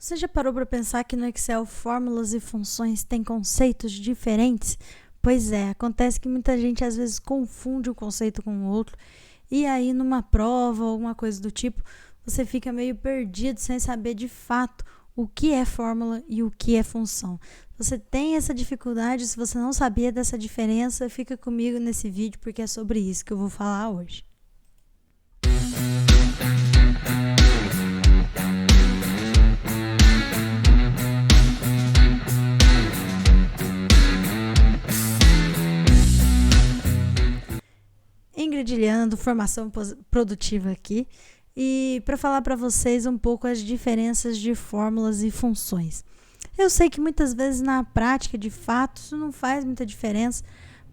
Você já parou para pensar que no Excel fórmulas e funções têm conceitos diferentes? Pois é, acontece que muita gente às vezes confunde um conceito com o outro e aí numa prova ou alguma coisa do tipo, você fica meio perdido sem saber de fato o que é fórmula e o que é função. Você tem essa dificuldade, se você não sabia dessa diferença, fica comigo nesse vídeo porque é sobre isso que eu vou falar hoje. Ingrid Liana, do Formação Produtiva aqui, e para falar para vocês um pouco as diferenças de fórmulas e funções. Eu sei que muitas vezes na prática, de fato, isso não faz muita diferença,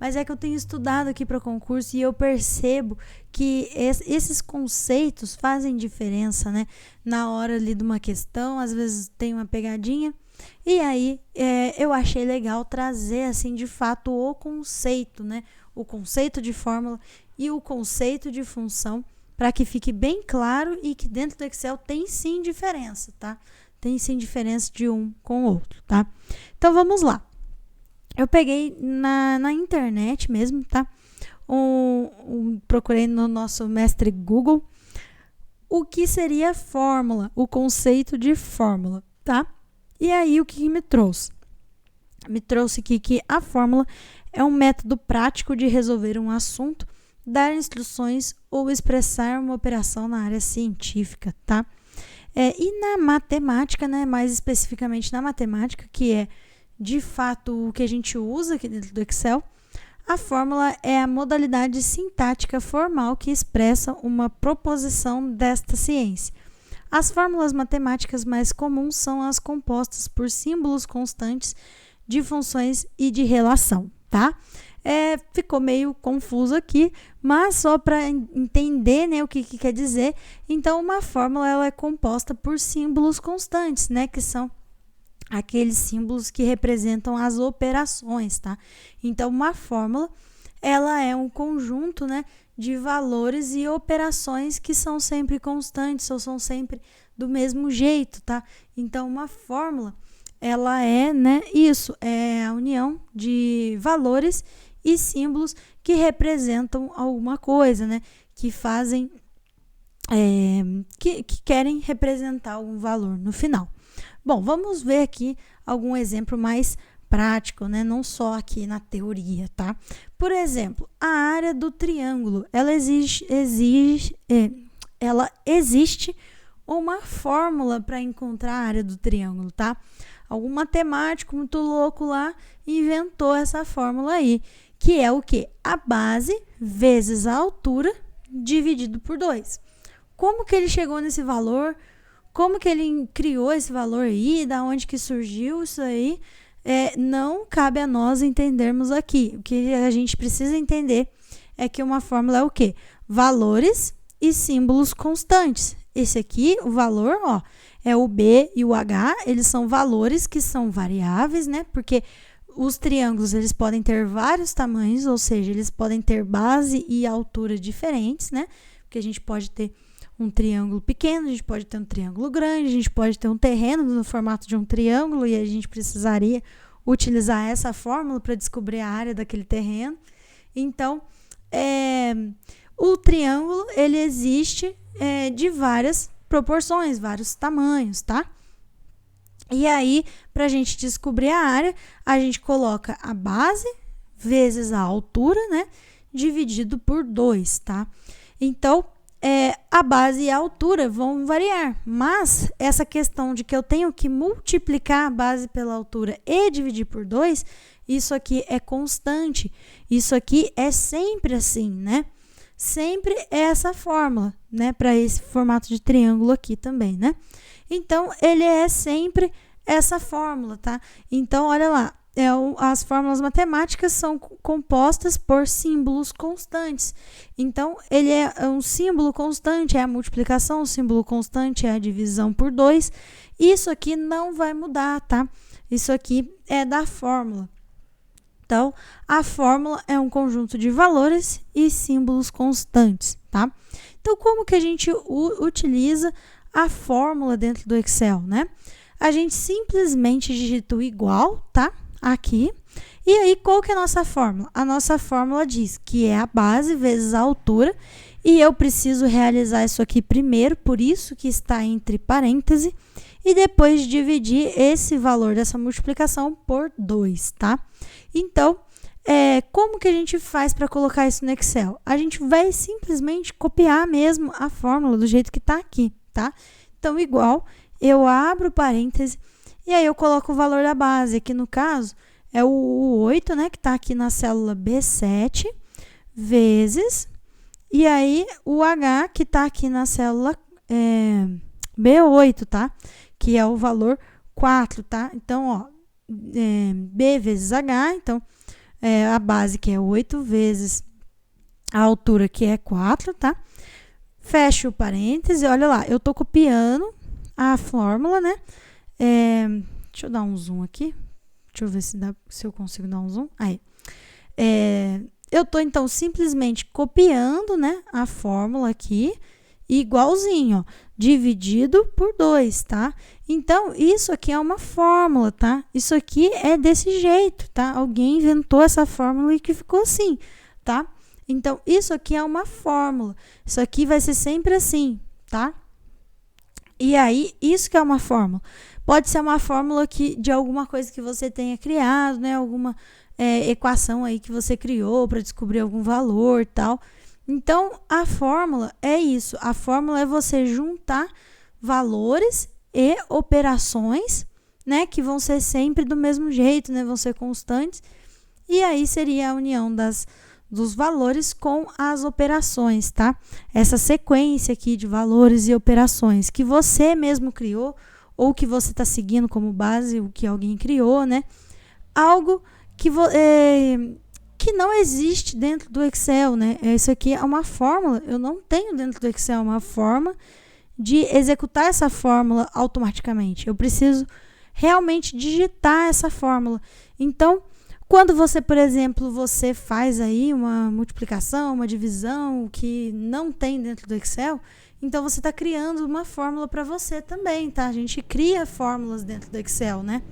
mas é que eu tenho estudado aqui para concurso e eu percebo que esses conceitos fazem diferença, né? Na hora ali de uma questão, às vezes tem uma pegadinha, e aí eu achei legal trazer, assim, de fato, o conceito, né? O conceito de fórmula e o conceito de função, para que fique bem claro e que dentro do Excel tem sim diferença, tá? Tem sim diferença de um com o outro, tá? Então, vamos lá. Eu peguei na internet mesmo, tá? Procurei no nosso mestre Google o que seria fórmula, o conceito de fórmula, tá? E aí, o que me trouxe? Me trouxe aqui que a fórmula é um método prático de resolver um assunto, dar instruções ou expressar uma operação na área científica, tá? E na matemática, né, mais especificamente na matemática, que é de fato o que a gente usa aqui dentro do Excel, a fórmula é a modalidade sintática formal que expressa uma proposição desta ciência. As fórmulas matemáticas mais comuns são as compostas por símbolos constantes de funções e de relação, tá? Ficou meio confuso aqui, mas só para entender, né, o que quer dizer. Então, uma fórmula ela é composta por símbolos constantes, né, que são aqueles símbolos que representam as operações, tá? Então, uma fórmula ela é um conjunto, né, de valores e operações que são sempre constantes ou são sempre do mesmo jeito, tá? Então, uma fórmula ela é, né, isso, é a união de valores e símbolos que representam alguma coisa, né, que fazem, que querem representar algum valor no final. Bom, vamos ver aqui algum exemplo mais prático, né, não só aqui na teoria, tá? Por exemplo, a área do triângulo, ela existe uma fórmula para encontrar a área do triângulo, tá? Algum matemático muito louco lá inventou essa fórmula aí, que é o quê? A base vezes a altura dividido por 2. Como que ele chegou nesse valor? Como que ele criou esse valor aí? Da onde que surgiu isso aí? Não cabe a nós entendermos aqui. O que a gente precisa entender é que uma fórmula é o quê? Valores e símbolos constantes. Esse aqui, o valor, ó, é o B e o H, eles são valores que são variáveis, né? Porque os triângulos, eles podem ter vários tamanhos, ou seja, eles podem ter base e altura diferentes, né? Porque a gente pode ter um triângulo pequeno, a gente pode ter um triângulo grande, a gente pode ter um terreno no formato de um triângulo e a gente precisaria utilizar essa fórmula para descobrir a área daquele terreno. Então, o triângulo, ele existe de várias proporções, vários tamanhos, tá? E aí, para a gente descobrir a área, a gente coloca a base vezes a altura, né? Dividido por 2, tá? Então, a base e a altura vão variar, mas essa questão de que eu tenho que multiplicar a base pela altura e dividir por 2, isso aqui é constante, isso aqui é sempre assim, né? Sempre é essa fórmula, né? Para esse formato de triângulo aqui também, né? Então, ele é sempre essa fórmula, tá? Então, olha lá, as fórmulas matemáticas são compostas por símbolos constantes. Então, ele é um símbolo constante, é a multiplicação, o símbolo constante é a divisão por 2. Isso aqui não vai mudar, tá? Isso aqui é da fórmula. Então, a fórmula é um conjunto de valores e símbolos constantes, tá? Então, como que a gente utiliza a fórmula dentro do Excel, né? a gente simplesmente digita o igual, tá? Aqui. E aí, qual que é a nossa fórmula? A nossa fórmula diz que é a base vezes a altura, e eu preciso realizar isso aqui primeiro, por isso que está entre parênteses, e depois dividir esse valor dessa multiplicação por 2, tá? Então, como que a gente faz para colocar isso no Excel? A gente vai simplesmente copiar mesmo a fórmula do jeito que está aqui, tá? Então, igual, eu abro parêntese e aí eu coloco o valor da base. Aqui no caso, é o 8, né, que está aqui na célula B7, vezes, e aí o H, que está aqui na célula B8, tá? Que é o valor 4, tá? Então, ó, B vezes H, então, a base que é 8 vezes a altura que é 4, tá? Fecho o parêntese, olha lá, eu tô copiando a fórmula, né? Deixa eu dar um zoom aqui. Deixa eu ver se eu consigo dar um zoom. Aí. Eu tô, então, simplesmente copiando, né, a fórmula aqui, igualzinho, ó, dividido por 2, tá? Então, isso aqui é uma fórmula, tá? Isso aqui é desse jeito, tá? Alguém inventou essa fórmula e que ficou assim, tá? Então, isso aqui é uma fórmula. Isso aqui vai ser sempre assim, tá? E aí, isso que é uma fórmula. Pode ser uma fórmula de alguma coisa que você tenha criado, né? Alguma equação aí que você criou para descobrir algum valor e tal. Então, a fórmula é isso. A fórmula é você juntar valores e operações, né? Que vão ser sempre do mesmo jeito, né? Vão ser constantes. E aí seria a união dos valores com as operações, tá? Essa sequência aqui de valores e operações que você mesmo criou ou que você está seguindo como base, o que alguém criou, né? Algo que não existe dentro do Excel, né? Isso aqui é uma fórmula, eu não tenho dentro do Excel uma forma de executar essa fórmula automaticamente. Eu preciso realmente digitar essa fórmula. Então, quando você, por exemplo, você faz aí uma multiplicação, uma divisão que não tem dentro do Excel, então você está criando uma fórmula para você também, tá? A gente cria fórmulas dentro do Excel, né?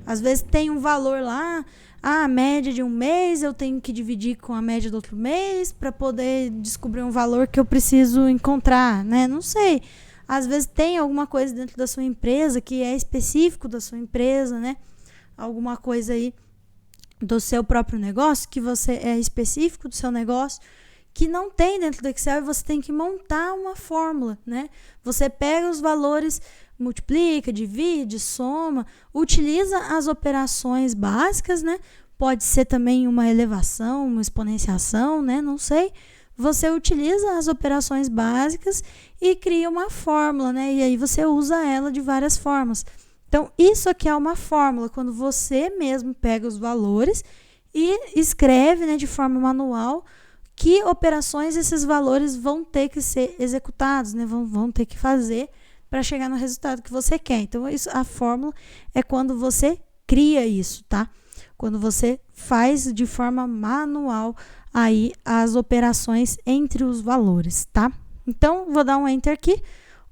Às vezes tem um valor lá, a média de um mês, eu tenho que dividir com a média do outro mês para poder descobrir um valor que eu preciso encontrar, né? Não sei. Às vezes tem alguma coisa dentro da sua empresa que é específico da sua empresa, né? Alguma coisa aí do seu próprio negócio, que você é específico do seu negócio, que não tem dentro do Excel e você tem que montar uma fórmula, né? Você pega os valores, multiplica, divide, soma, utiliza as operações básicas, né? Pode ser também uma elevação, uma exponenciação, né? Não sei. Você utiliza as operações básicas e cria uma fórmula, né? E aí você usa ela de várias formas. Então, isso aqui é uma fórmula, quando você mesmo pega os valores e escreve, né, de forma manual que operações esses valores vão ter que ser executados, né, vão ter que fazer para chegar no resultado que você quer. Então, a fórmula é quando você cria isso, tá? Quando você faz de forma manual aí as operações entre os valores, tá? Então, vou dar um Enter aqui.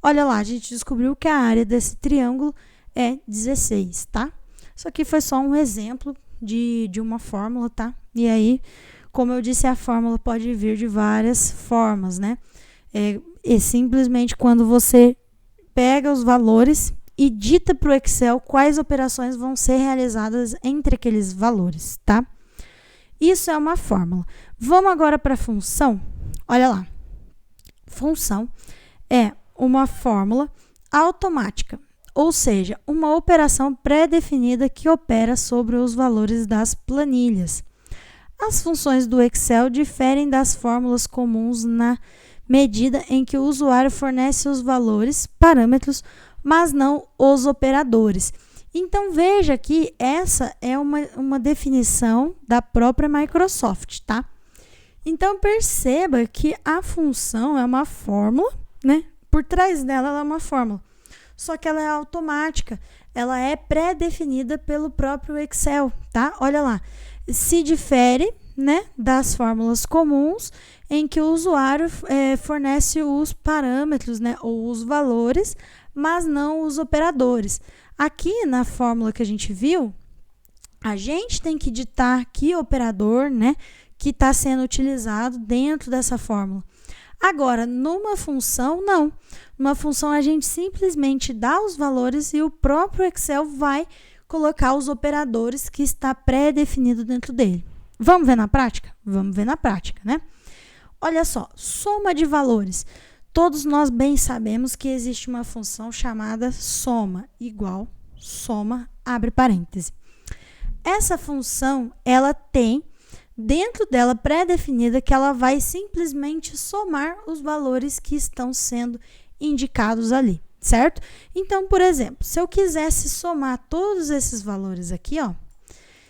Olha lá, a gente descobriu que a área desse triângulo é 16, tá? Isso aqui foi só um exemplo de uma fórmula, tá? E aí, como eu disse, a fórmula pode vir de várias formas, né? E simplesmente quando você pega os valores e dita para o Excel quais operações vão ser realizadas entre aqueles valores, tá? Isso é uma fórmula. Vamos agora para a função? Olha lá. Função é uma fórmula automática. Ou seja, uma operação pré-definida que opera sobre os valores das planilhas. As funções do Excel diferem das fórmulas comuns na medida em que o usuário fornece os valores, parâmetros, mas não os operadores. Então, veja que essa é uma definição da própria Microsoft, tá? Então, perceba que a função é uma fórmula, né? Por trás dela, ela é uma fórmula. Só que ela é automática, ela é pré-definida pelo próprio Excel, tá? Olha lá, se difere, né, das fórmulas comuns em que o usuário fornece os parâmetros, né, ou os valores, mas não os operadores. Aqui na fórmula que a gente viu, a gente tem que ditar que operador, né, que está sendo utilizado dentro dessa fórmula. Agora, numa função, não. Numa função, a gente simplesmente dá os valores e o próprio Excel vai colocar os operadores que está pré-definido dentro dele. Vamos ver na prática? Vamos ver na prática, né? Olha só, soma de valores. Todos nós bem sabemos que existe uma função chamada soma, igual, soma, abre parêntese. Essa função, ela tem dentro dela pré-definida que ela vai simplesmente somar os valores que estão sendo indicados ali, certo? Então, por exemplo, se eu quisesse somar todos esses valores aqui, ó,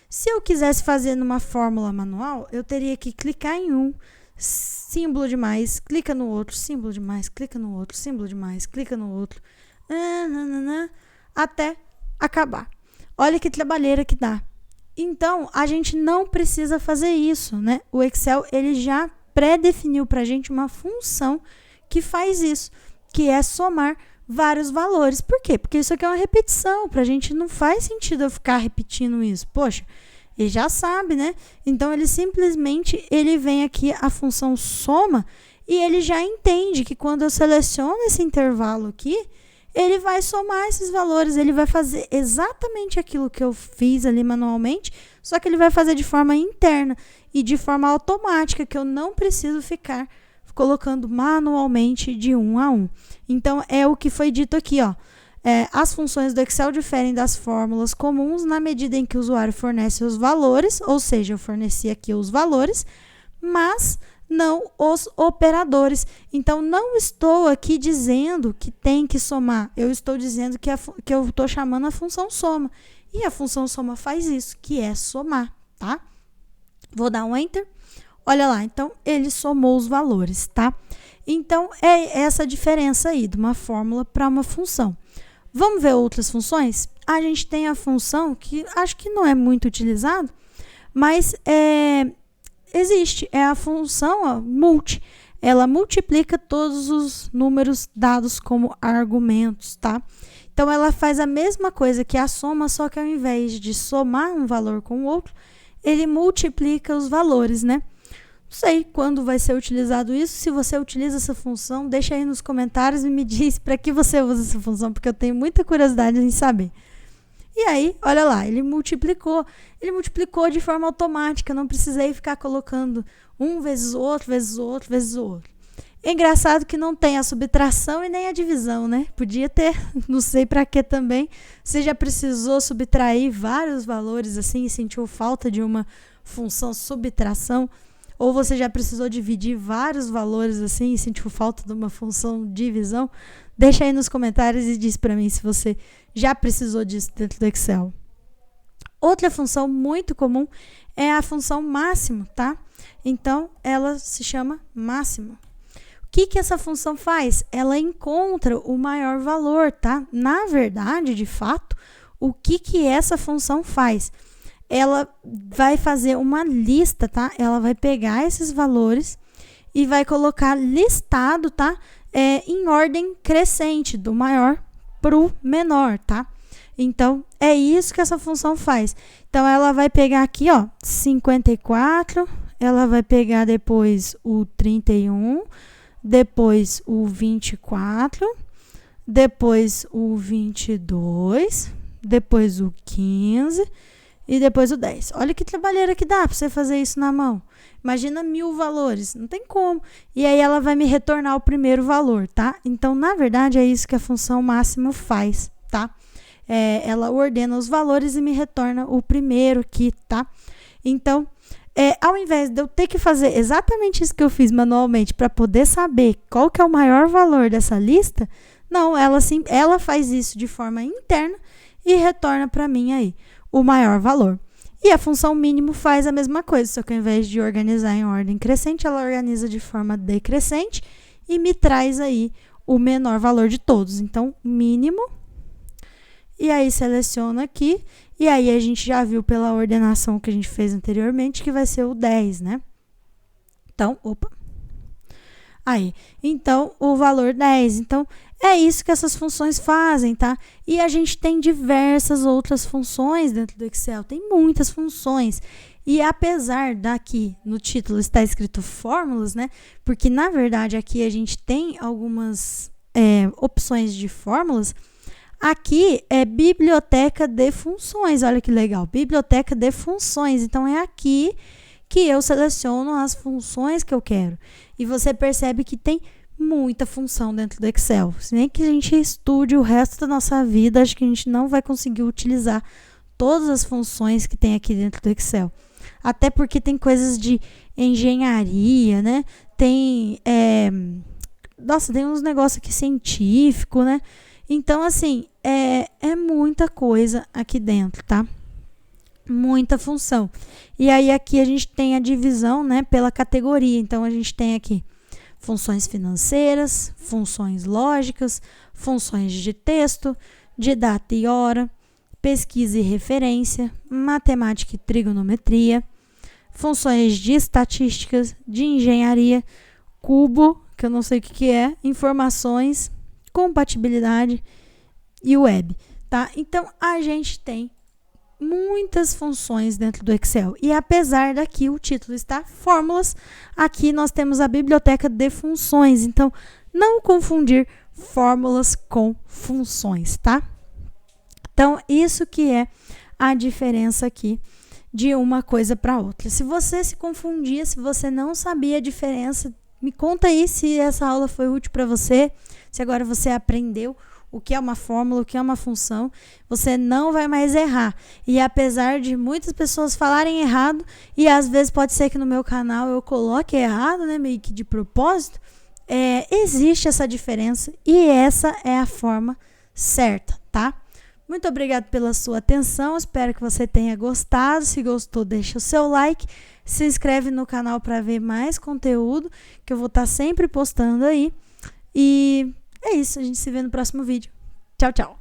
se eu quisesse fazer numa fórmula manual, eu teria que clicar em um, símbolo de mais, clica no outro, símbolo de mais, clica no outro, símbolo de mais, clica no outro, até acabar. Olha que trabalheira que dá. Então, a gente não precisa fazer isso, né? O Excel, ele já pré-definiu para a gente uma função que faz isso, que é somar vários valores. Por quê? Porque isso aqui é uma repetição, para a gente não faz sentido eu ficar repetindo isso. Poxa, ele já sabe, né? Então, ele simplesmente, ele vem aqui a função soma e ele já entende que quando eu seleciono esse intervalo aqui, ele vai somar esses valores, ele vai fazer exatamente aquilo que eu fiz ali manualmente, só que ele vai fazer de forma interna e de forma automática, que eu não preciso ficar colocando manualmente de um a um. Então, é o que foi dito aqui, ó. As funções do Excel diferem das fórmulas comuns na medida em que o usuário fornece os valores, ou seja, eu forneci aqui os valores, mas não os operadores. Então, não estou aqui dizendo que tem que somar. Eu estou dizendo que eu estou chamando a função soma. E a função soma faz isso, que é somar, tá? Vou dar um Enter. Olha lá, então, ele somou os valores, tá? Então, é essa diferença aí, de uma fórmula para uma função. Vamos ver outras funções? A gente tem a função que acho que não é muito utilizado, mas existe, é a função multi. Ela multiplica todos os números dados como argumentos, tá? Então, ela faz a mesma coisa que a soma, só que ao invés de somar um valor com o outro, ele multiplica os valores, né? Não sei quando vai ser utilizado isso. Se você utiliza essa função, deixa aí nos comentários e me diz para que você usa essa função, porque eu tenho muita curiosidade em saber. E aí, olha lá, ele multiplicou de forma automática, não precisei ficar colocando um vezes o outro, vezes o outro, vezes o outro. É engraçado que não tem a subtração e nem a divisão, né? Podia ter, não sei para que também. Você já precisou subtrair vários valores assim e sentiu falta de uma função subtração? Ou você já precisou dividir vários valores assim e sentiu falta de uma função divisão? Deixa aí nos comentários e diz para mim se você já precisou disso dentro do Excel. Outra função muito comum é a função máximo, tá? Então, ela se chama máximo. O que essa função faz? Ela encontra o maior valor, tá? Na verdade, de fato, o que essa função faz? Ela vai fazer uma lista, tá? Ela vai pegar esses valores e vai colocar listado, tá? Em ordem crescente, do maior para o menor, tá? Então, é isso que essa função faz. Então, ela vai pegar aqui, ó, 54, ela vai pegar depois o 31, depois o 24, depois o 22, depois o 15 e depois o 10. Olha que trabalheira que dá para você fazer isso na mão. Imagina 1000 valores, não tem como. E aí ela vai me retornar o primeiro valor, tá? Então, na verdade, é isso que a função máximo faz, tá? Ela ordena os valores e me retorna o primeiro aqui, tá? Então, ao invés de eu ter que fazer exatamente isso que eu fiz manualmente para poder saber qual que é o maior valor dessa lista, não, ela faz isso de forma interna e retorna para mim aí o maior valor. E a função mínimo faz a mesma coisa, só que ao invés de organizar em ordem crescente, ela organiza de forma decrescente e me traz aí o menor valor de todos. Então, mínimo, e aí seleciona aqui, e aí a gente já viu pela ordenação que a gente fez anteriormente que vai ser o 10, né? Então, Aí, então, o valor 10. Então, é isso que essas funções fazem, tá? E a gente tem diversas outras funções dentro do Excel. Tem muitas funções. E apesar daqui no título estar escrito fórmulas, né? Porque, na verdade, aqui a gente tem algumas opções de fórmulas. Aqui é biblioteca de funções. Olha que legal. Biblioteca de funções. Então, é aqui que eu seleciono as funções que eu quero. E você percebe que tem muita função dentro do Excel. Se nem que a gente estude o resto da nossa vida, acho que a gente não vai conseguir utilizar todas as funções que tem aqui dentro do Excel. Até porque tem coisas de engenharia, né? Tem, tem uns negócios aqui científico, né? Então, assim, é muita coisa aqui dentro, tá? Muita função. E aí, aqui a gente tem a divisão, né, pela categoria. Então, a gente tem aqui funções financeiras, funções lógicas, funções de texto, de data e hora, pesquisa e referência, matemática e trigonometria, funções de estatísticas, de engenharia, cubo, que eu não sei o que é, informações, compatibilidade e web, tá? Então, a gente tem muitas funções dentro do Excel. E apesar daqui o título está fórmulas, aqui nós temos a biblioteca de funções. Então, não confundir fórmulas com funções, tá? Então, isso que é a diferença aqui de uma coisa para outra. Se você se confundia, se você não sabia a diferença, me conta aí se essa aula foi útil para você, se agora você aprendeu o que é uma fórmula, o que é uma função, você não vai mais errar. E apesar de muitas pessoas falarem errado, e às vezes pode ser que no meu canal eu coloque errado, né, meio que de propósito, existe essa diferença e essa é a forma certa, tá? Muito obrigada pela sua atenção, espero que você tenha gostado. Se gostou, deixa o seu like, se inscreve no canal para ver mais conteúdo, que eu vou estar sempre postando aí. E é isso, a gente se vê no próximo vídeo. Tchau, tchau!